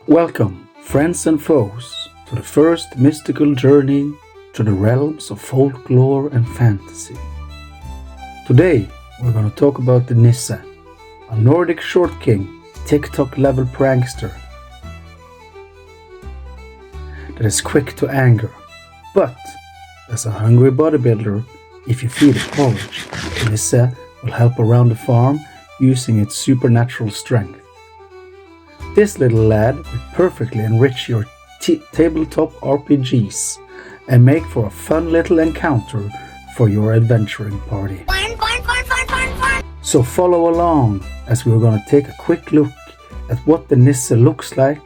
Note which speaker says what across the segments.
Speaker 1: Welcome, friends and foes, to the first mystical journey to the realms of folklore and fantasy. Today, we're going to talk about the Nisse, a Nordic short king, TikTok level prankster that is quick to anger, but as a hungry bodybuilder, if you feed it porridge, the Nisse will help around the farm using its supernatural strength. This little lad will perfectly enrich your tabletop RPGs and make for a fun little encounter for your adventuring party. So follow along as we're going to take a quick look at what the Nisse looks like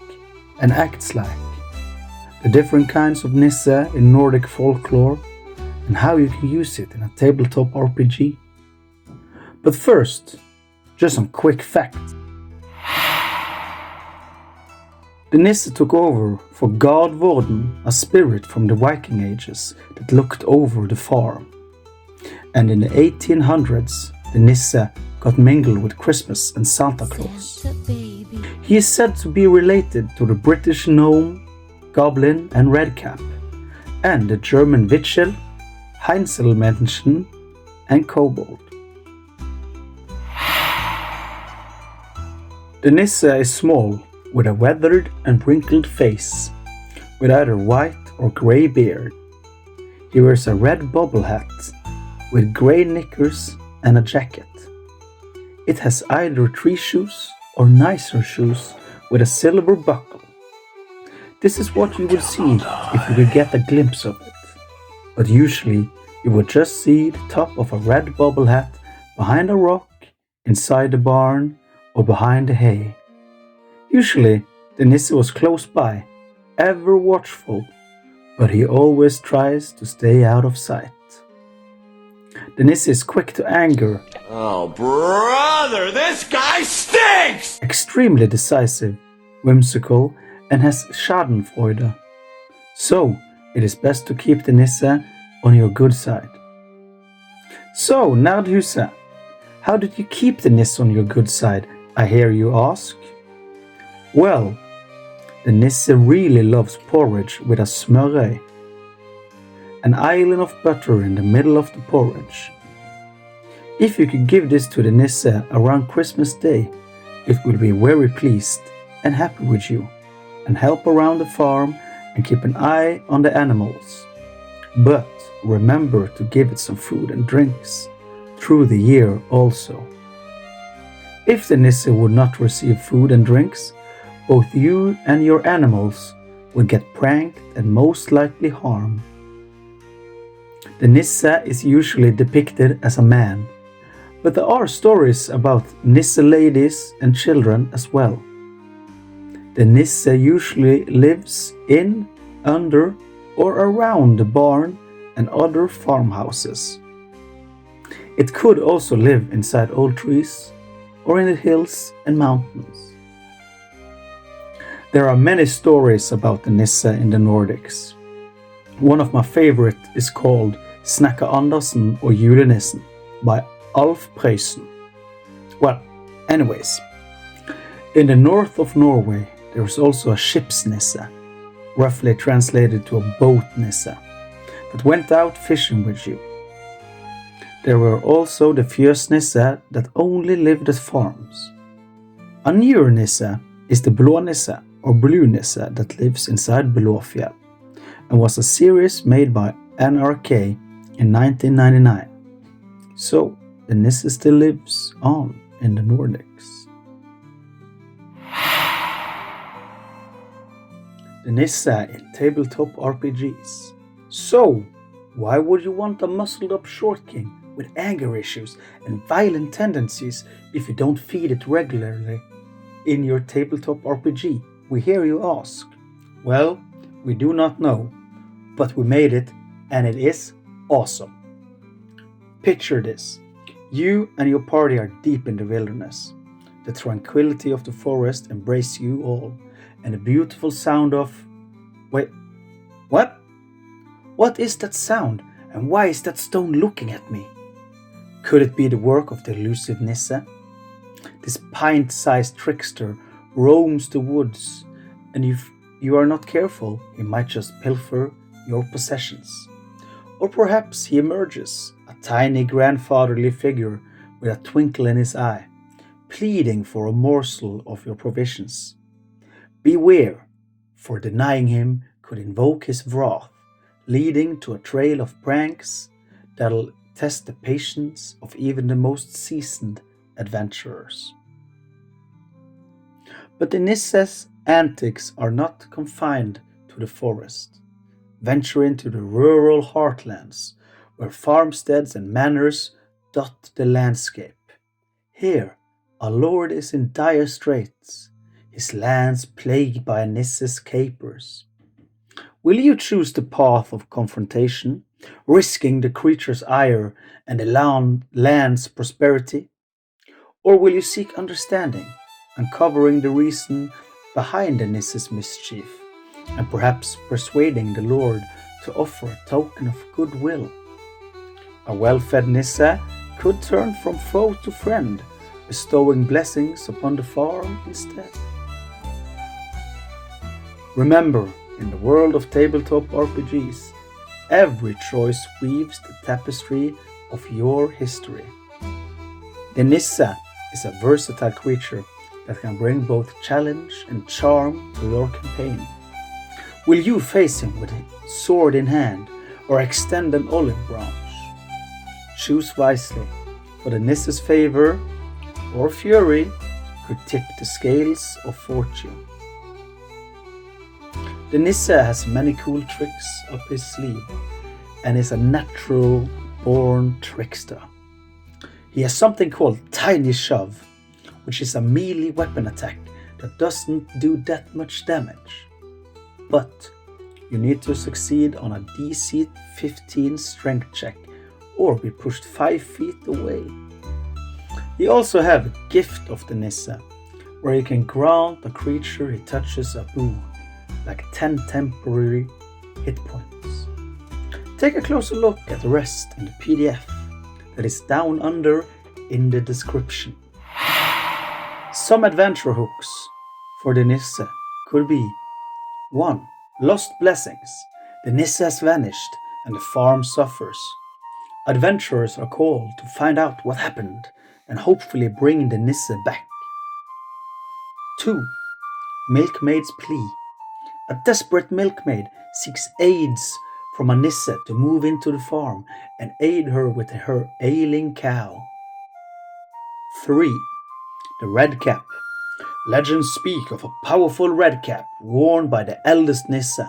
Speaker 1: and acts like, the different kinds of Nisse in Nordic folklore, and how you can use it in a tabletop RPG. But first, just some quick facts. The Nisse took over for God Vorden, a spirit from the Viking ages that looked over the farm. And in the 1800s, the Nisse got mingled with Christmas and Santa Claus. He is said to be related to the British gnome, goblin and redcap, and the German Wichtel, Heinzelmännchen and kobold. The Nisse is small, with a weathered and wrinkled face, with either white or grey beard. He wears a red bobble hat, with grey knickers and a jacket. It has either 3 shoes or nicer shoes with a silver buckle. This is what you will see if you could get a glimpse of it, but usually you would just see the top of a red bobble hat behind a rock, inside the barn, or behind the hay. Usually, the Nisse was close by, ever watchful, but he always tries to stay out of sight. The Nisse is quick to anger.
Speaker 2: Oh, brother, this guy stinks!
Speaker 1: Extremely decisive, whimsical, and has schadenfreude. So, it is best to keep the Nisse on your good side. So, Nardhusa, how did you keep the Nisse on your good side, I hear you ask? Well, the Nisse really loves porridge with a smørøy, an island of butter in the middle of the porridge. If you could give this to the Nisse around Christmas Day, it will be very pleased and happy with you, and help around the farm and keep an eye on the animals. But remember to give it some food and drinks through the year also. If the Nisse would not receive food and drinks, both you and your animals will get pranked and most likely harmed. The Nisse is usually depicted as a man, but there are stories about Nisse ladies and children as well. The Nisse usually lives in, under, or around the barn and other farmhouses. It could also live inside old trees or in the hills and mountains. There are many stories about the Nisse in the Nordics. One of my favorite is called Snakke Andersen og Julenissen by Alf Prøysen. Well, anyways, in the north of Norway there is also a ship's Nisse, roughly translated to a boat Nisse, that went out fishing with you. There were also the fjøs Nisse that only lived at farms. A newer Nisse is the blå Nisse, or blue Nisse, that lives inside Blåfjell, and was a series made by NRK in 1999. So, the Nisse still lives on in the Nordics. The Nisse in tabletop RPGs. So, why would you want a muscled up short king with anger issues and violent tendencies if you don't feed it regularly in your tabletop RPG? We hear you ask. Well, we do not know, but we made it and it is awesome. Picture this. You and your party are deep in the wilderness. The tranquility of the forest embraces you all, and the beautiful sound of... Wait, what? What is that sound, and why is that stone looking at me? Could it be the work of the elusive Nisse? This pint-sized trickster roams the woods and if you are not careful, he might just pilfer your possessions. Or perhaps he emerges, a tiny grandfatherly figure with a twinkle in his eye, pleading for a morsel of your provisions. Beware, for denying him could invoke his wrath, leading to a trail of pranks that'll test the patience of even the most seasoned adventurers. But the Nisse's antics are not confined to the forest. Venture into the rural heartlands, where farmsteads and manors dot the landscape. Here, our lord is in dire straits, his lands plagued by Nisse's capers. Will you choose the path of confrontation, risking the creature's ire and the land's prosperity? Or will you seek understanding, uncovering the reason behind the Nisse's mischief, and perhaps persuading the Lord to offer a token of goodwill? A well-fed Nisse could turn from foe to friend, bestowing blessings upon the farm instead. Remember, in the world of tabletop RPGs, every choice weaves the tapestry of your history. The Nisse is a versatile creature that can bring both challenge and charm to your campaign. Will you face him with a sword in hand or extend an olive branch? Choose wisely, for the Nisse's favor or fury could tip the scales of fortune. The Nisse has many cool tricks up his sleeve and is a natural born trickster. He has something called Tiny Shove, which is a melee weapon attack that doesn't do that much damage. But you need to succeed on a DC 15 strength check or be pushed 5 feet away. He also has a Gift of the Nisse, where he can grant a creature he touches a boon, like 10 temporary hit points. Take a closer look at the rest in the PDF that is down under in the description. Some adventure hooks for the Nisse could be 1. Lost blessings. The Nisse has vanished and the farm suffers. Adventurers are called to find out what happened and hopefully bring the Nisse back. 2. Milkmaid's plea. A desperate milkmaid seeks aids from a Nisse to move into the farm and aid her with her ailing cow. 3. The Red Cap. Legends speak of a powerful red cap worn by the eldest Nisse.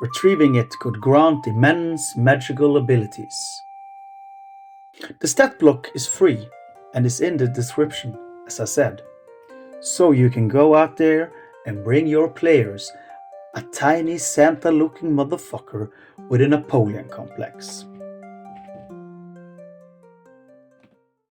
Speaker 1: Retrieving it could grant immense magical abilities. The stat block is free and is in the description, as I said. So you can go out there and bring your players a tiny Santa-looking motherfucker with a Napoleon complex.